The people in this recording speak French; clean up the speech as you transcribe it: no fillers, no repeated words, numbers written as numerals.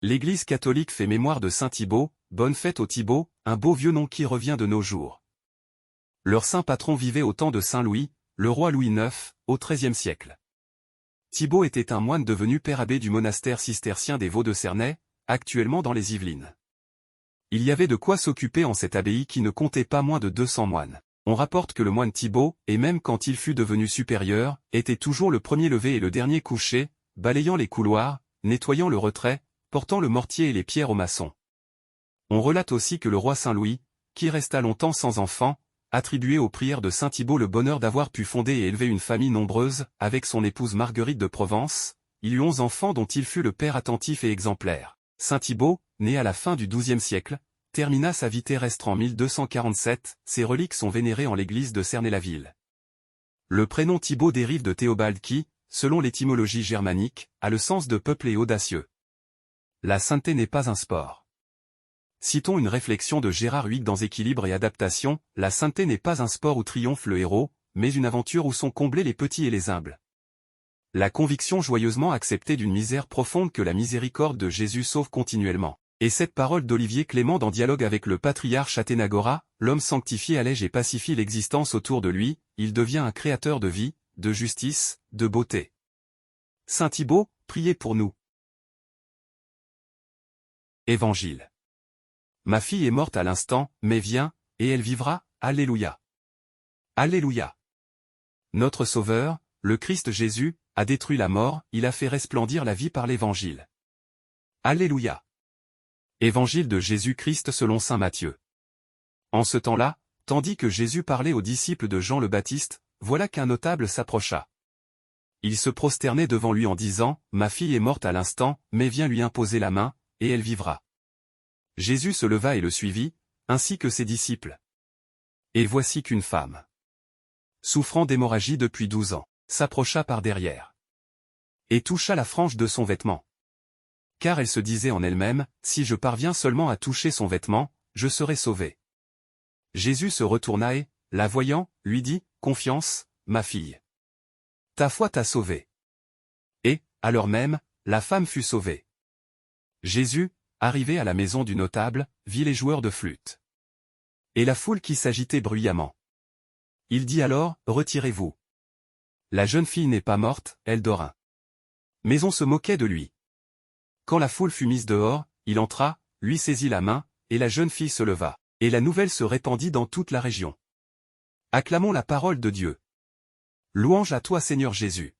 L'Église catholique fait mémoire de saint Thibaut, bonne fête au Thibaut, un beau vieux nom qui revient de nos jours. Leur saint patron vivait au temps de saint Louis, le roi Louis IX, au XIIIe siècle. Thibaut était un moine devenu père abbé du monastère cistercien des Vaux de Cernay, actuellement dans les Yvelines. Il y avait de quoi s'occuper en cette abbaye qui ne comptait pas moins de 200 moines. On rapporte que le moine Thibaut, et même quand il fut devenu supérieur, était toujours le premier levé et le dernier couché, balayant les couloirs, nettoyant le retrait, portant le mortier et les pierres aux maçons. On relate aussi que le roi Saint Louis, qui resta longtemps sans enfant, attribuait aux prières de saint Thibaut le bonheur d'avoir pu fonder et élever une famille nombreuse, avec son épouse Marguerite de Provence. Il eut 11 enfants dont il fut le père attentif et exemplaire. Saint Thibaut, né à la fin du XIIe siècle, termina sa vie terrestre en 1247, ses reliques sont vénérées en l'église de Cernay-la-Ville. Le prénom Thibaut dérive de Théobald qui, selon l'étymologie germanique, a le sens de peuplé et audacieux. La sainteté n'est pas un sport. Citons une réflexion de Gérard Huyghe dans Équilibre et adaptation, la sainteté n'est pas un sport où triomphe le héros, mais une aventure où sont comblés les petits et les humbles. La conviction joyeusement acceptée d'une misère profonde que la miséricorde de Jésus sauve continuellement. Et cette parole d'Olivier Clément dans dialogue avec le patriarche Athénagora, l'homme sanctifié allège et pacifie l'existence autour de lui, il devient un créateur de vie, de justice, de beauté. Saint Thibaut, priez pour nous. Évangile. Ma fille est morte à l'instant, mais viens, et elle vivra, Alléluia. Alléluia. Notre Sauveur, le Christ Jésus, a détruit la mort, il a fait resplendir la vie par l'Évangile. Alléluia. Évangile de Jésus-Christ selon saint Matthieu. En ce temps-là, tandis que Jésus parlait aux disciples de Jean le Baptiste, voilà qu'un notable s'approcha. Il se prosternait devant lui en disant, « Ma fille est morte à l'instant, mais viens lui imposer la main, et elle vivra. » Jésus se leva et le suivit, ainsi que ses disciples. Et voici qu'une femme, souffrant d'hémorragie depuis 12 ans, s'approcha par derrière et toucha la frange de son vêtement. Car elle se disait en elle-même, « Si je parviens seulement à toucher son vêtement, je serai sauvée. » Jésus se retourna et, la voyant, lui dit, « Confiance, ma fille. Ta foi t'a sauvée. » Et, à l'heure même, la femme fut sauvée. Jésus, arrivé à la maison du notable, vit les joueurs de flûte et la foule qui s'agitait bruyamment. Il dit alors, « Retirez-vous. La jeune fille n'est pas morte, elle dort. » Mais on se moquait de lui. Quand la foule fut mise dehors, il entra, lui saisit la main, et la jeune fille se leva, et la nouvelle se répandit dans toute la région. Acclamons la parole de Dieu. Louange à toi Seigneur Jésus.